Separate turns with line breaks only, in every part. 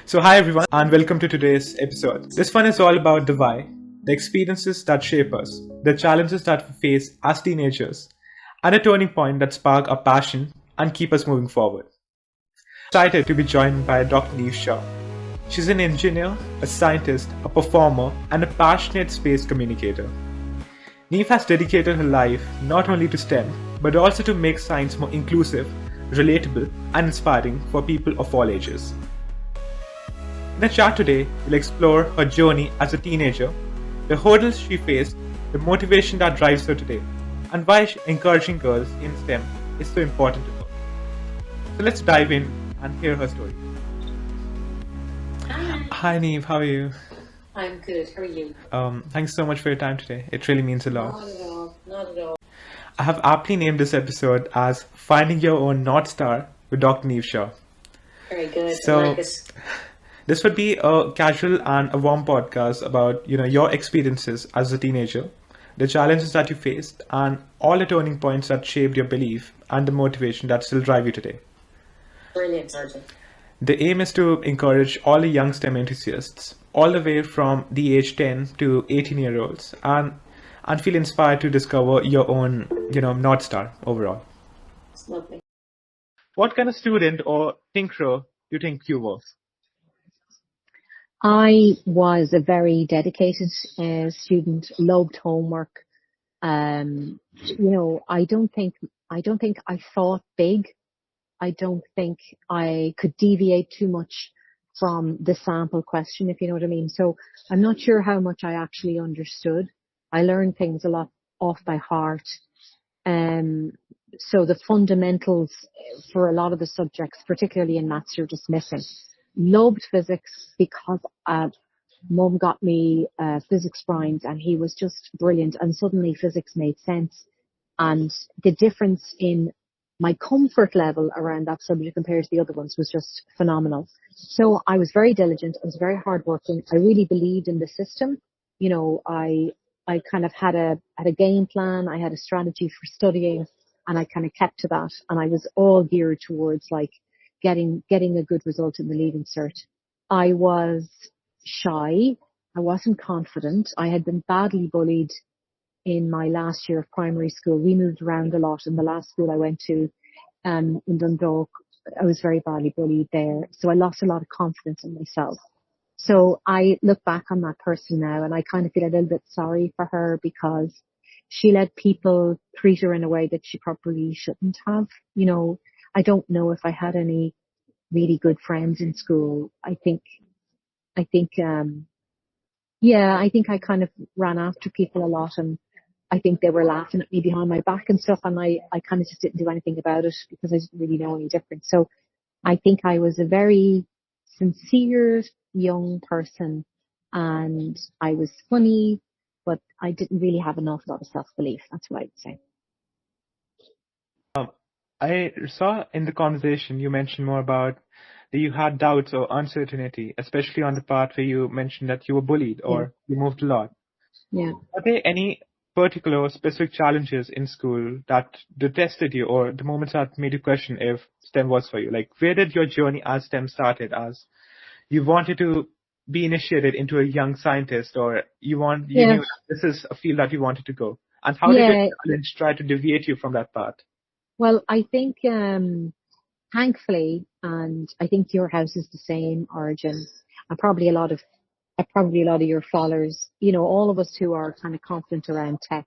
So, hi everyone, and welcome to today's episode. This one is all about the why, the experiences that shape us, the challenges that we face as teenagers, and a turning point that spark our passion and keep us moving forward. Excited to be joined by Dr. Niamh Shaw. She's an engineer, a scientist, a performer, and a passionate space communicator. Niamh has dedicated her life not only to STEM, but also to make science more inclusive, relatable, and inspiring for people of all ages. In the chat today, we'll explore her journey as a teenager, the hurdles she faced, the motivation that drives her today, and why encouraging girls in STEM is so important to her. So let's dive in and hear her story. Hi Niamh, how are you?
I'm good. How are you?
Thanks so much for your time today. It really means a lot.
Not at all. Not at all.
I have aptly named this episode as Finding Your Own North Star with Dr. Niamh Shaw.
Very good.
So,
I like it.
This would be a casual and a warm podcast about, your experiences as a teenager, the challenges that you faced, and all the turning points that shaped your belief and the motivation that still drive you today.
Brilliant, Sergeant.
The aim is to encourage all the young STEM enthusiasts, all the way from the age 10 to 18-year-olds, and feel inspired to discover your own, North Star overall.
It's lovely.
What kind of student or tinkerer do you think you were?
I was a very dedicated student, loved homework. I don't think I thought big. I don't think I could deviate too much from the sample question, if you know what I mean. So I'm not sure how much I actually understood. I learned things a lot off by heart. So the fundamentals for a lot of the subjects, particularly in maths, are just missing. Loved physics because Mum got me physics primes and he was just brilliant, and suddenly physics made sense. And the difference in my comfort level around that subject compared to the other ones was just phenomenal. So I was very diligent, I was very hardworking, I really believed in the system. I kind of had a game plan, I had a strategy for studying, and I kind of kept to that, and I was all geared towards getting a good result in the leaving cert. I was shy. I wasn't confident. I had been badly bullied in my last year of primary school. We moved around a lot. In the last school I went to, in Dundalk, I was very badly bullied there. So I lost a lot of confidence in myself. So I look back on that person now and I kind of feel a little bit sorry for her because she let people treat her in a way that she probably shouldn't have. I don't know if I had any really good friends in school. I think I kind of ran after people a lot, and I think they were laughing at me behind my back and stuff, and I kind of just didn't do anything about it because I didn't really know any different. So I think I was a very sincere young person, and I was funny, but I didn't really have an awful lot of self-belief. That's what I would say.
I saw in the conversation you mentioned more about that you had doubts or uncertainty, especially on the part where you mentioned that you were bullied or you moved a lot.
Yeah.
Are there any particular or specific challenges in school that tested you, or the moments that made you question if STEM was for you? Like, where did your journey as STEM started? As you wanted to be initiated into a young scientist, or you knew this is a field that you wanted to go? And how did your challenge try to deviate you from that path?
Well, I think, thankfully, and I think your house is the same origin, and probably a lot of your followers, all of us who are kind of confident around tech,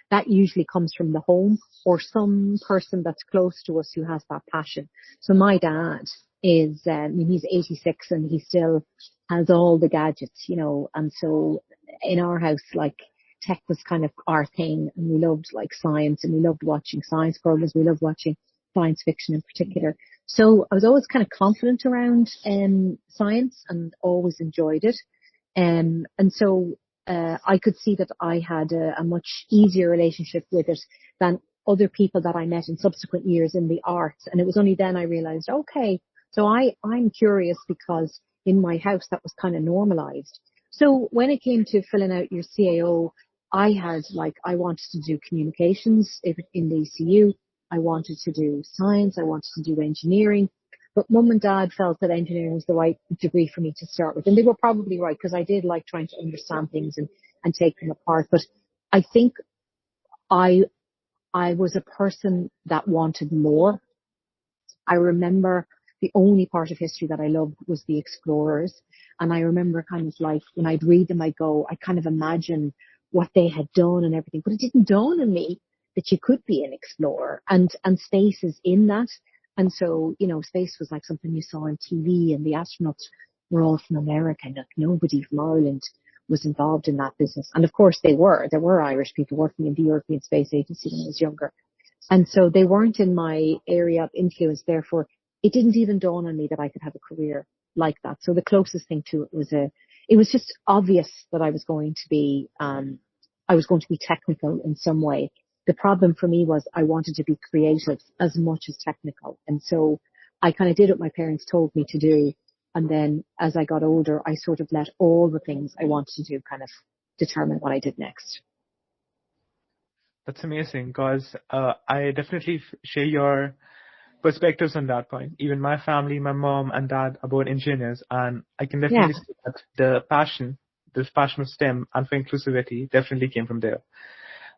that usually comes from the home or some person that's close to us who has that passion. So my dad is, he's 86 and he still has all the gadgets, and so in our house, tech was kind of our thing, and we loved science, and we loved watching science programs. We loved watching science fiction in particular. So I was always kind of confident around science and always enjoyed it. And so I could see that I had a much easier relationship with it than other people that I met in subsequent years in the arts. And it was only then I realized, okay, so I'm curious because in my house that was kind of normalized. So when it came to filling out your CAO, I wanted to do communications in the ECU. I wanted to do science. I wanted to do engineering. But mum and dad felt that engineering was the right degree for me to start with. And they were probably right, because I did like trying to understand things and take them apart. But I think I was a person that wanted more. I remember the only part of history that I loved was the explorers. And I remember kind of like when I'd read them, I kind of imagine what they had done and everything. But it didn't dawn on me that you could be an explorer, and space is in that. And so, space was like something you saw on TV, and the astronauts were all from America, and like nobody from Ireland was involved in that business. And of course there were Irish people working in the European Space Agency when I was younger. And so they weren't in my area of influence. Therefore, it didn't even dawn on me that I could have a career like that. So the closest thing to it was just obvious that I was going to be technical in some way. The problem for me was I wanted to be creative as much as technical. And so I kind of did what my parents told me to do. And then as I got older, I sort of let all the things I wanted to do kind of determine what I did next.
That's amazing, because I definitely share your perspectives on that point. Even my family, my mom and dad are both engineers, and I can definitely see that this passion of STEM and for inclusivity definitely came from there.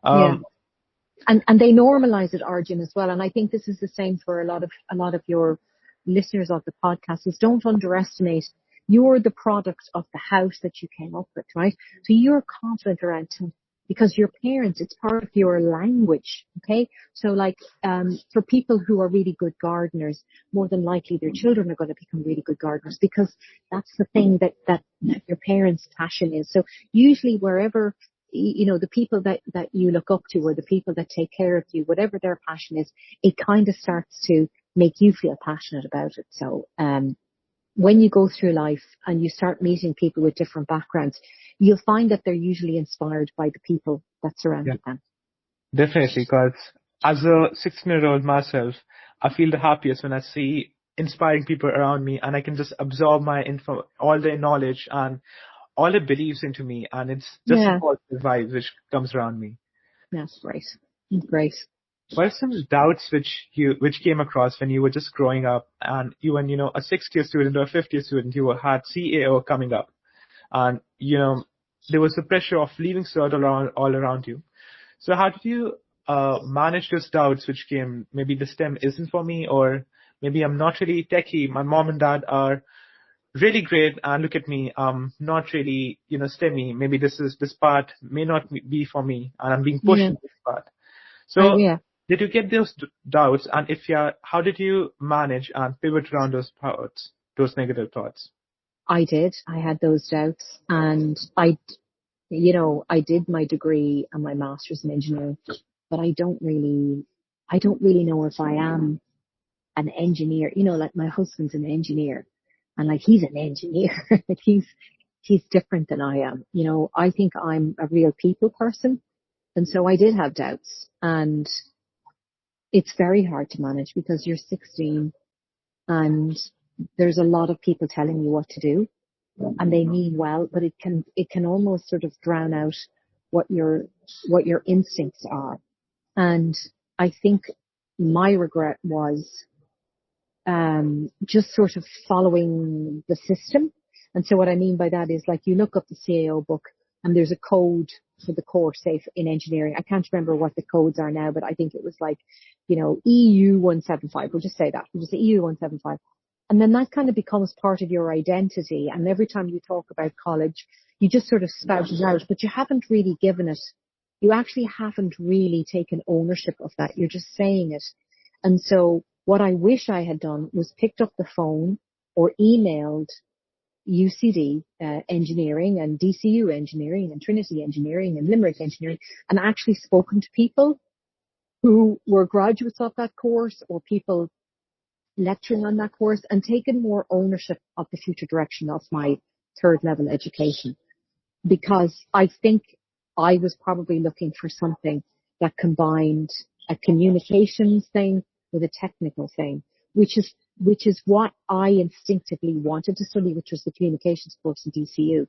Yeah. And they normalize it, Arjun, as well. And I think this is the same for a lot of your listeners of the podcast, is don't underestimate you're the product of the house that you came up with, right? So you're confident around it because your parents, it's part of your language, okay? So like, for people who are really good gardeners, more than likely their children are going to become really good gardeners, because that's the thing that your parents' passion is. So usually wherever, the people that you look up to, or the people that take care of you, whatever their passion is, it kind of starts to make you feel passionate about it. So, when you go through life and you start meeting people with different backgrounds, you'll find that they're usually inspired by the people that surrounded them.
Definitely, because as a 16-year-old myself, I feel the happiest when I see inspiring people around me, and I can just absorb all their knowledge and all their beliefs into me, and it's just a positive vibe which comes around me.
That's great. Great.
What are some doubts which came across when you were just growing up, and you when a 6th-year student or a 5th-year student, you had CAO coming up, and there was the pressure of leaving cert all around you. So how did you manage those doubts which came? Maybe the STEM isn't for me, or maybe I'm not really techie. My mom and dad are really great, and look at me, not really STEMmy. Maybe this part may not be for me, and I'm being pushed in this part. So did you get those doubts? And if yeah, how did you manage and pivot around those thoughts, those negative thoughts?
I did. I had those doubts, and I did my degree and my master's in engineering, but I don't really know if I am an engineer. Like my husband's an engineer, and like he's an engineer. Like he's different than I am. I think I'm a real people person, and so I did have doubts, and it's very hard to manage because you're 16 and there's a lot of people telling you what to do, and they mean well, but it can almost sort of drown out what your instincts are. And I think my regret was just sort of following the system. And so what I mean by that is, like, you look up the CAO book and there's a code for the course, say in engineering. I can't remember what the codes are now, but I think it was like, EU 175. We'll just say that. We'll just say EU 175. And then that kind of becomes part of your identity. And every time you talk about college, you just sort of spout it out, but you haven't really you actually haven't really taken ownership of that. You're just saying it. And so what I wish I had done was picked up the phone or emailed UCD engineering and DCU engineering and Trinity engineering and Limerick engineering, and actually spoken to people who were graduates of that course or people lecturing on that course, and taken more ownership of the future direction of my third level education. Because I think I was probably looking for something that combined a communications thing with a technical thing, which is what I instinctively wanted to study, which was the communications course in DCU.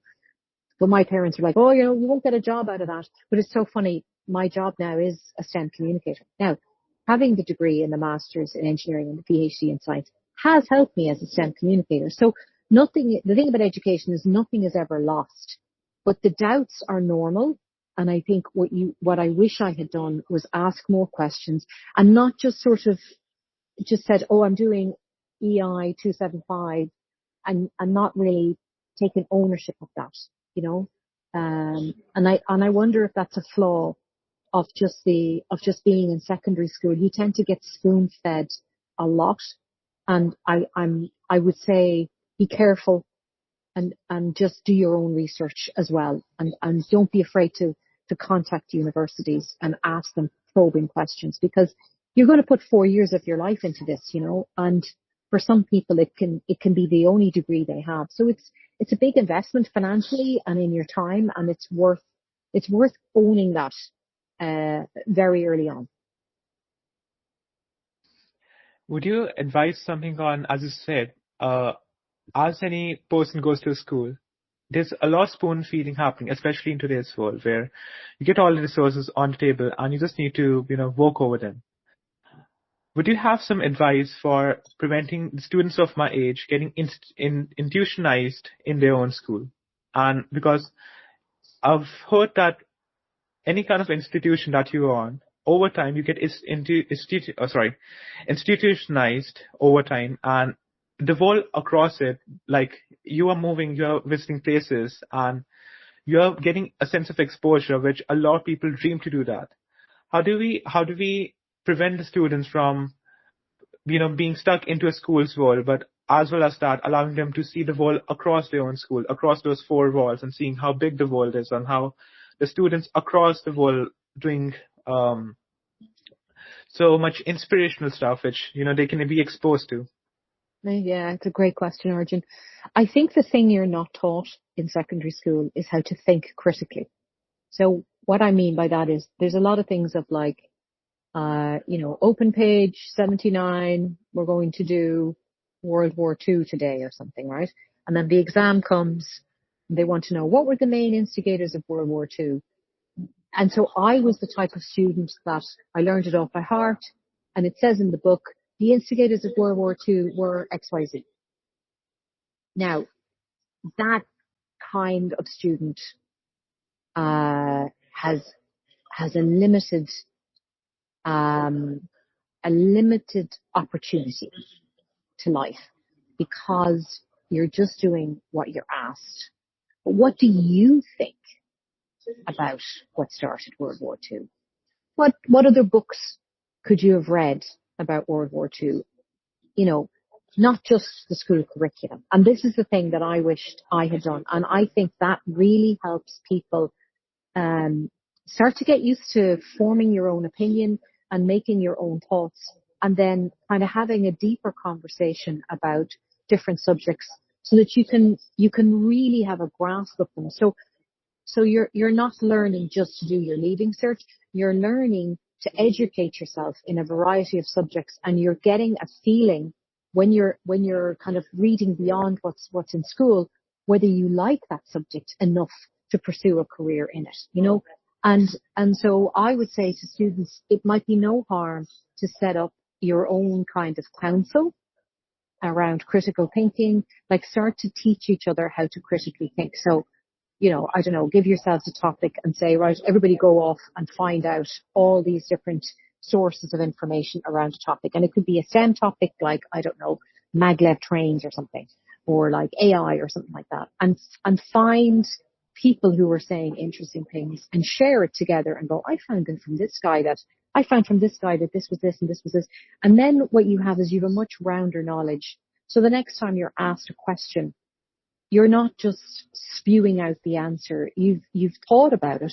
But my parents were like, oh, you won't get a job out of that. But it's so funny. My job now is a STEM communicator. Now, having the degree and the master's in engineering and the PhD in science has helped me as a STEM communicator. So the thing about education is nothing is ever lost, but the doubts are normal. And I think what I wish I had done was ask more questions and not just sort of just said, oh, I'm doing EI 275 and not really taking ownership of that, you know. And I wonder if that's a flaw of just being in secondary school. You tend to get spoon fed a lot. And I would say be careful and just do your own research as well. And don't be afraid to contact universities and ask them probing questions, because you're going to put 4 years of your life into this, you know, and for some people it can be the only degree they have. So it's a big investment financially and in your time, and it's worth owning that very early on.
Would you advise something on, as you said, as any person goes to school, there's a lot of spoon feeding happening, especially in today's world, where you get all the resources on the table and you just need to, walk over them. Would you have some advice for preventing the students of my age getting institutionalized in their own school? And because I've heard that any kind of institution that you're on, over time you get institutionalized over time, and the world across it, like you are moving, you're visiting places, and you're getting a sense of exposure, which a lot of people dream to do that. How do we prevent the students from, being stuck into a school's world, but as well as that, allowing them to see the world across their own school, across those four walls, and seeing how big the world is and how the students across the world doing so much inspirational stuff, which they can be exposed to.
Yeah, it's a great question, Arjun. I think the thing you're not taught in secondary school is how to think critically. So what I mean by that is there's a lot of things of like, open page 79, we're going to do World War II today or something, right? And then the exam comes, and they want to know what were the main instigators of World War II. And so I was the type of student that I learned it off by heart, and it says in the book, the instigators of World War II were XYZ. Now, that kind of student has a limited opportunity to life because you're just doing what you're asked. But what do you think about what started World War II? What other books could you have read about World War II? Not just the school curriculum. And this is the thing that I wished I had done. And I think that really helps people start to get used to forming your own opinion and making your own thoughts, and then kind of having a deeper conversation about different subjects so that you can really have a grasp of them. So you're not learning just to do your leaving cert. You're learning to educate yourself in a variety of subjects, and you're getting a feeling when you're kind of reading beyond what's in school, whether you like that subject enough to pursue a career in it, And so I would say to students, it might be no harm to set up your own kind of council around critical thinking, like start to teach each other how to critically think. So, I don't know, give yourselves a topic and say, right, everybody go off and find out all these different sources of information around a topic. And it could be a STEM topic like, I don't know, maglev trains or something, or like AI or something like that. And find people who are saying interesting things and share it together and go, I found from this guy that this was this and this was this. And then what you have is you have a much rounder knowledge. So the next time you're asked a question, you're not just spewing out the answer. You've thought about it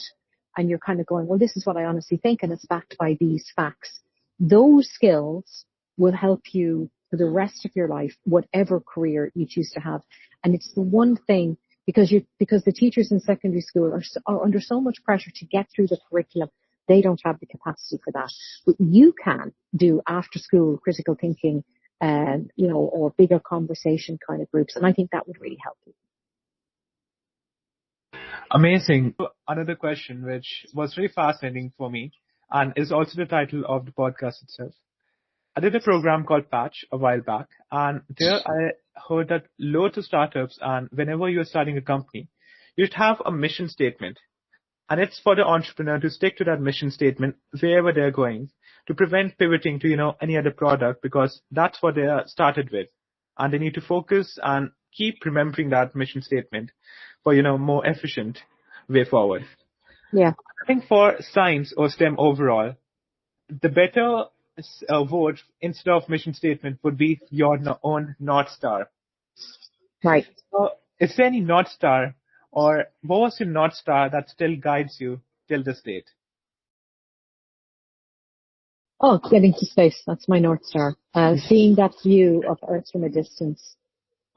and you're kind of going, well, this is what I honestly think, and it's backed by these facts. Those skills will help you for the rest of your life, whatever career you choose to have. And it's the one thing, because the teachers in secondary school are under so much pressure to get through the curriculum, they don't have the capacity for that. But you can do after school critical thinking, or bigger conversation kind of groups. And I think that would really help you.
Amazing. Another question, which was very fascinating for me, and is also the title of the podcast itself. I did a program called Patch a while back, and there I heard that loads of startups, and whenever you're starting a company, you should have a mission statement. And it's for the entrepreneur to stick to that mission statement wherever they're going, to prevent pivoting to, any other product, because that's what they are started with. And they need to focus and keep remembering that mission statement for, more efficient way forward.
Yeah.
I think for science or STEM overall, the better word instead of mission statement would be your own North Star.
Right.
So, is there any North Star, or what was your North Star that still guides you till this date?
Oh, getting to space. That's my North Star. Seeing that view of Earth from a distance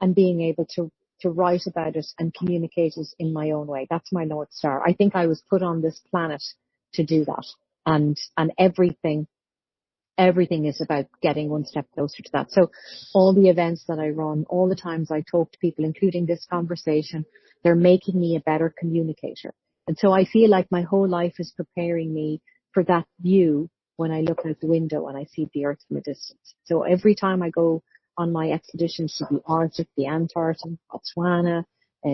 and being able to write about it and communicate it in my own way. That's my North Star. I think I was put on this planet to do that. And everything is about getting one step closer to that. So all the events that I run, all the times I talk to people, including this conversation, they're making me a better communicator. And so I feel like my whole life is preparing me for that view when I look out the window and I see the Earth from a distance. So every time I go on my expeditions to the Arctic, the Antarctic, Botswana,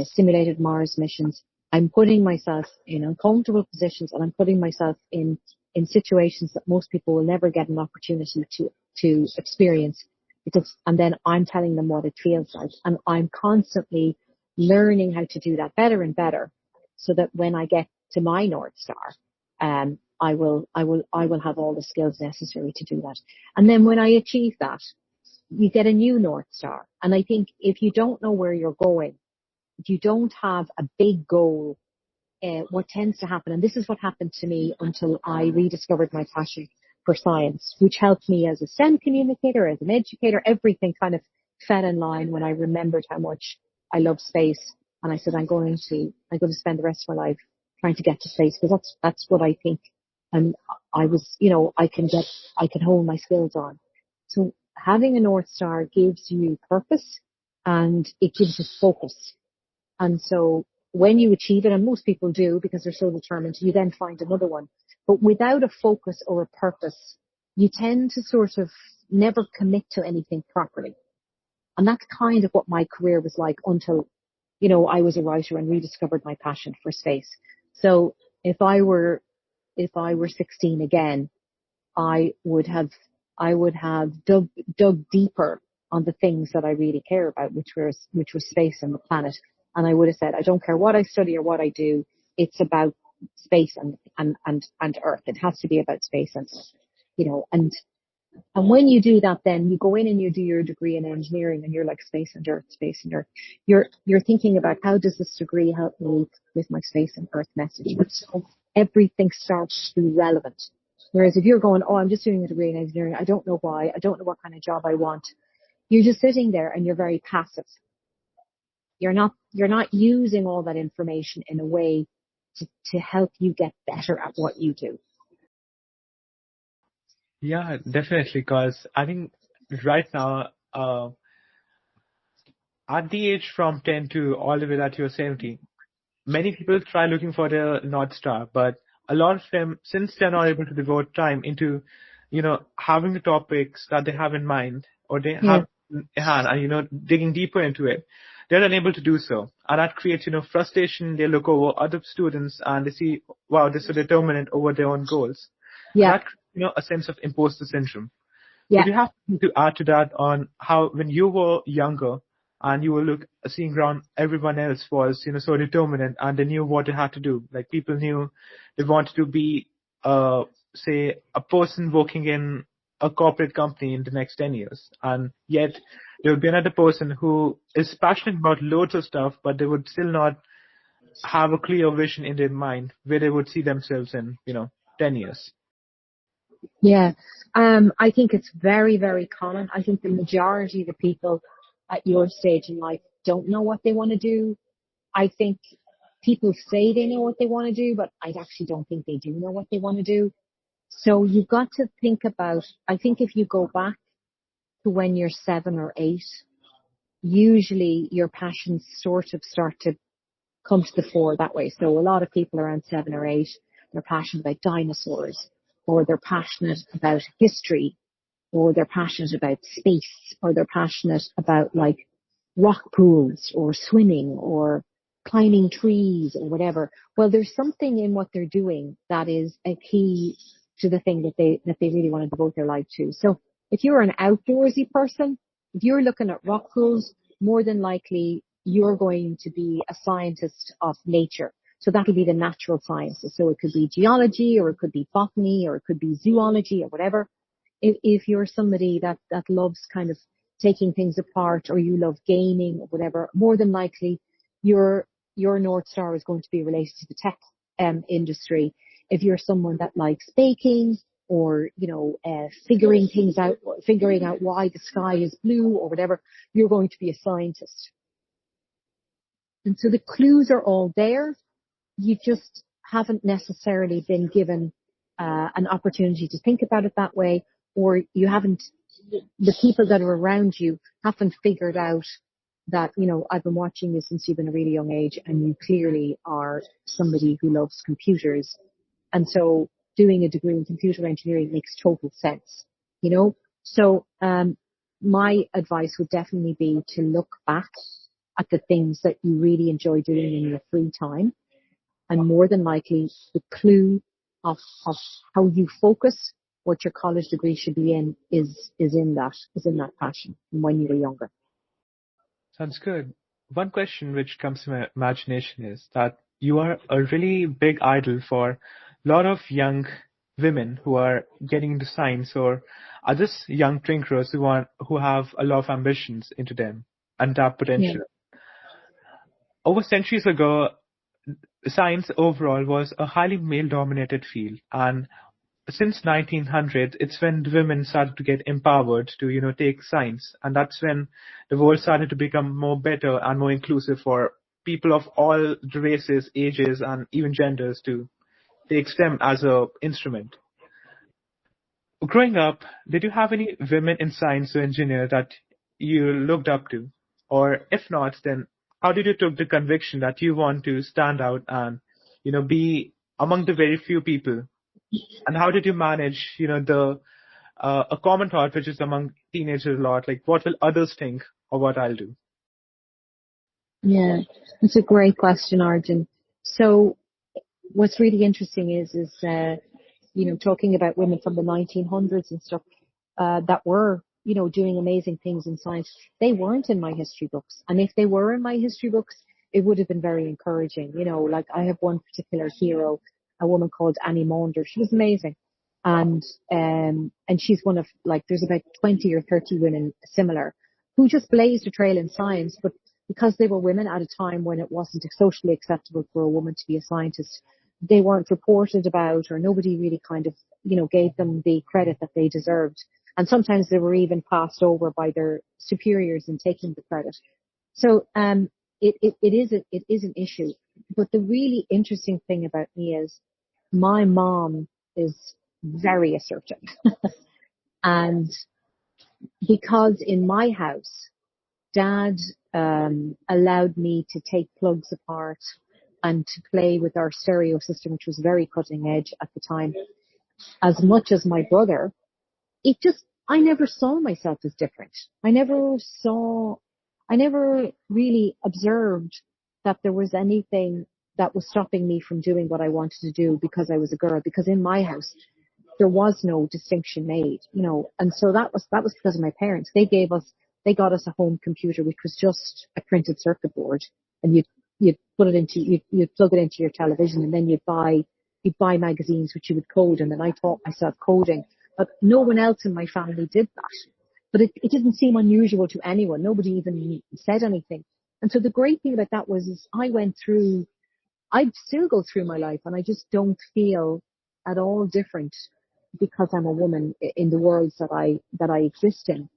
simulated Mars missions, I'm putting myself in uncomfortable positions, and I'm putting myself in situations that most people will never get an opportunity to experience, and then I'm telling them what it feels like, and I'm constantly learning how to do that better and better, so that when I get to my North Star, I will have all the skills necessary to do that. And then when I achieve that, you get a new North Star. And I think if you don't know where you're going, if you don't have a big goal, what tends to happen, and this is what happened to me until I rediscovered my passion for science, which helped me as a STEM communicator, as an educator, everything kind of fell in line when I remembered how much I love space. And I said, I'm going to spend the rest of my life trying to get to space, because that's what I think. And I was, I can hone my skills on. So having a North Star gives you purpose, and it gives you focus. And so when you achieve it, and most people do because they're so determined, you then find another one. But without a focus or a purpose, you tend to sort of never commit to anything properly. And that's kind of what my career was like until, I was a writer and rediscovered my passion for space. So if I were 16 again, I would have dug deeper on the things that I really care about, which was space and the planet. And I would have said, I don't care what I study or what I do, it's about space and Earth. It has to be about space and and when you do that, then you go in and you do your degree in engineering, and you're like space and Earth, space and Earth. You're thinking about, how does this degree help me with my space and Earth message? So everything starts to be relevant. Whereas if you're going, I'm just doing a degree in engineering, I don't know why, I don't know what kind of job I want, you're just sitting there and you're very passive. You're not using all that information in a way to help you get better at what you do.
Yeah, definitely, because I think right now, at the age from 10 to all the way that you're 70, many people try looking for their North Star, but a lot of them, since they're not able to devote time into, having the topics that they have in mind, or they
Yeah.
have in hand, and, digging deeper into it, they're unable to do so. And that creates, frustration. They look over other students and they see, wow, they're so determined over their own goals. And
Yeah.
that, a sense of imposter syndrome. So
Yeah.
do you have to add to that on how, when you were younger and you were seeing around, everyone else was, so determined and they knew what they had to do. Like, people knew they wanted to be, say, a person working in a corporate company in the next 10 years. And yet there would be another person who is passionate about loads of stuff, but they would still not have a clear vision in their mind where they would see themselves in, 10 years.
Yeah. I think it's very, very common. I think the majority of the people at your stage in life don't know what they want to do. I think people say they know what they want to do, but I actually don't think they do know what they want to do. So you've got to think about, I think if you go back to when you're 7 or 8, usually your passions sort of start to come to the fore that way. So a lot of people around 7 or 8, they're passionate about dinosaurs, or they're passionate about history, or they're passionate about space, or they're passionate about like rock pools or swimming or climbing trees or whatever. Well, there's something in what they're doing that is a key to the thing that they really want to devote their life to. So if you're an outdoorsy person, if you're looking at rock pools, more than likely you're going to be a scientist of nature. So that'll be the natural sciences. So it could be geology, or it could be botany, or it could be zoology, or whatever. If you're somebody that loves kind of taking things apart, or you love gaming or whatever, more than likely your North Star is going to be related to the tech industry. If you're someone that likes baking, or, figuring things out, or figuring out why the sky is blue or whatever, you're going to be a scientist. And so the clues are all there. You just haven't necessarily been given an opportunity to think about it that way, or you haven't, the people that are around you haven't figured out that, I've been watching you since you've been a really young age, and you clearly are somebody who loves computers. And so doing a degree in computer engineering makes total sense, So my advice would definitely be to look back at the things that you really enjoy doing in your free time. And more than likely, the clue of how you focus, what your college degree should be in, is in that passion from when you were younger.
Sounds good. One question which comes to my imagination is that you are a really big idol for a lot of young women who are getting into science, or are just young thinkers who have a lot of ambitions into them, untapped potential.
Yeah.
Over centuries ago, science overall was a highly male-dominated field, and since 1900, it's when the women started to get empowered to, take science, and that's when the world started to become more better and more inclusive for people of all the races, ages, and even genders to take STEM as a instrument. Growing up, did you have any women in science or engineer that you looked up to? Or if not, then how did you took the conviction that you want to stand out and, be among the very few people? And how did you manage, a common thought which is among teenagers a lot, like what will others think of what I'll do?
Yeah, that's a great question, Arjun. So what's really interesting is talking about women from the 1900s and stuff, that were, doing amazing things in science. They weren't in my history books. And if they were in my history books, it would have been very encouraging. Like I have one particular hero, a woman called Annie Maunder. She was amazing. And she's one of, like, there's about 20 or 30 women similar who just blazed a trail in science, but because they were women at a time when it wasn't socially acceptable for a woman to be a scientist, they weren't reported about, or nobody really kind of, gave them the credit that they deserved. And sometimes they were even passed over by their superiors in taking the credit. So, it is an issue. But the really interesting thing about me is my mom is very assertive. And because in my house, Dad allowed me to take plugs apart and to play with our stereo system, which was very cutting edge at the time, as much as my brother, I never saw myself as different. I never really observed that there was anything that was stopping me from doing what I wanted to do because I was a girl, because in my house, there was no distinction made, and so that was because of my parents. They got us a home computer, which was just a printed circuit board, and you'd plug it into your television, and then you'd buy magazines which you would code, and then I taught myself coding. But no one else in my family did that. But it didn't seem unusual to anyone. Nobody even said anything. And so the great thing about that is I still go through my life, and I just don't feel at all different because I'm a woman in the worlds that I exist in.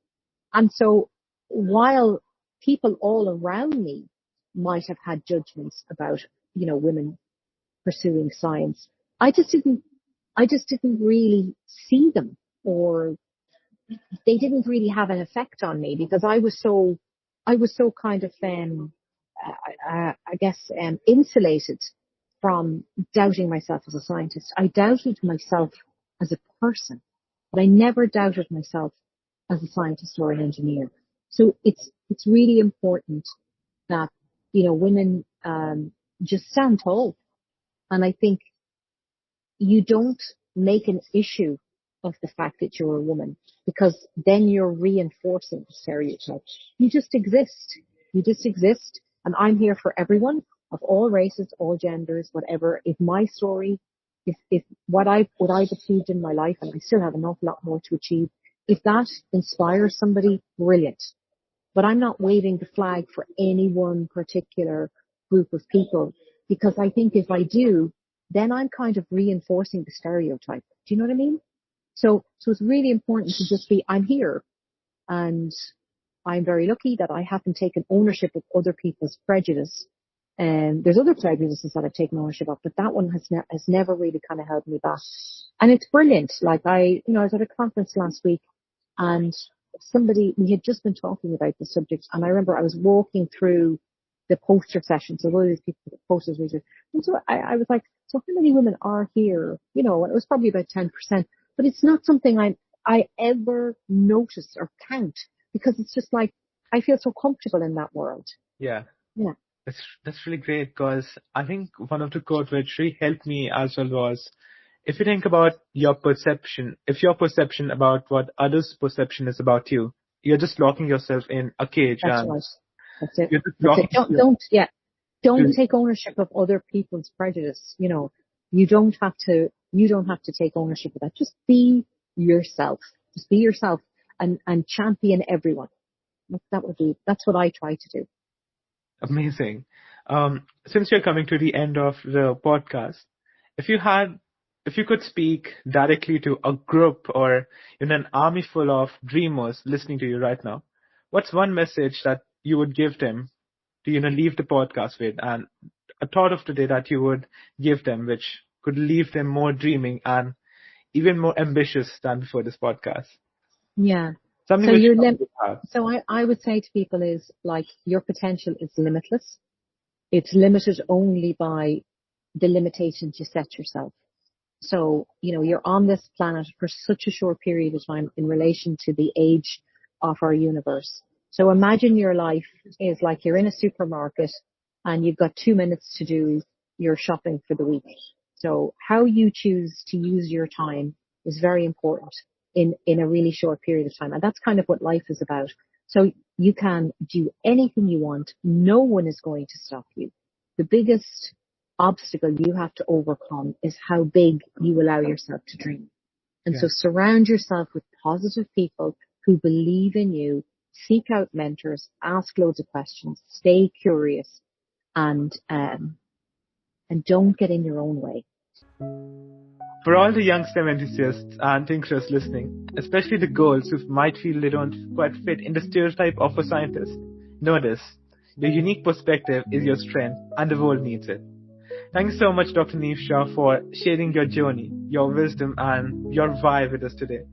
And so while people all around me might have had judgments about, women pursuing science, I just didn't really see them, or they didn't really have an effect on me, because I was so kind of, I guess, insulated from doubting myself as a scientist. I doubted myself as a person. but I never doubted myself as a scientist or an engineer. So it's really important that, women, just stand tall. And I think you don't make an issue of the fact that you're a woman, because then you're reinforcing the stereotype. You just exist. You just exist. And I'm here for everyone of all races, all genders, whatever. If my story, if what I've achieved in my life, and I still have an awful lot more to achieve, if that inspires somebody, brilliant. But I'm not waving the flag for any one particular group of people, because I think if I do, then I'm kind of reinforcing the stereotype. Do you know what I mean? So it's really important to just be, I'm here, and I'm very lucky that I haven't taken ownership of other people's prejudice. And there's other prejudices that I've taken ownership of, but that one has never really kind of held me back. And it's brilliant. Like I was at a conference last week, and we had just been talking about the subject, and I remember I was walking through the poster session. So one of these people, posters readers, and so I was like, so how many women are here? And it was probably about 10%, but it's not something I ever notice or count, because it's just like, I feel so comfortable in that world.
Yeah.
Yeah.
That's really great, because I think one of the quotes which really helped me as well was, if you think about your perception about what others' perception is about you, you're just locking yourself in a cage.
That's
and
right. That's it.
You're just
That's
locking
it. Don't
yourself.
take ownership of other people's prejudice. You don't have to take ownership of that. Just be yourself. Just be yourself and champion everyone. That's what I try to do.
Amazing. Since you're coming to the end of the podcast, if you could speak directly to a group or an army full of dreamers listening to you right now, what's one message that you would give them to leave the podcast with, and a thought of today that you would give them, which could leave them more dreaming and even more ambitious than before this podcast?
Yeah.
Something
So
which
you're
you have.
So I would say to people is, like, your potential is limitless. It's limited only by the limitations you set yourself. So, you're on this planet for such a short period of time in relation to the age of our universe. So imagine your life is like you're in a supermarket and you've got 2 minutes to do your shopping for the week. So how you choose to use your time is very important in a really short period of time. And that's kind of what life is about. So you can do anything you want. No one is going to stop you. The biggest obstacle you have to overcome is how big you allow yourself to dream. And so surround yourself with positive people who believe in you, seek out mentors, ask loads of questions, stay curious, and don't get in your own way.
For all the young STEM enthusiasts and thinkers listening, especially the girls who might feel they don't quite fit in the stereotype of a scientist, know this: your unique perspective is your strength and the world needs it. Thank you so much, Dr. Niamh Shaw, for sharing your journey, your wisdom, and your vibe with us today.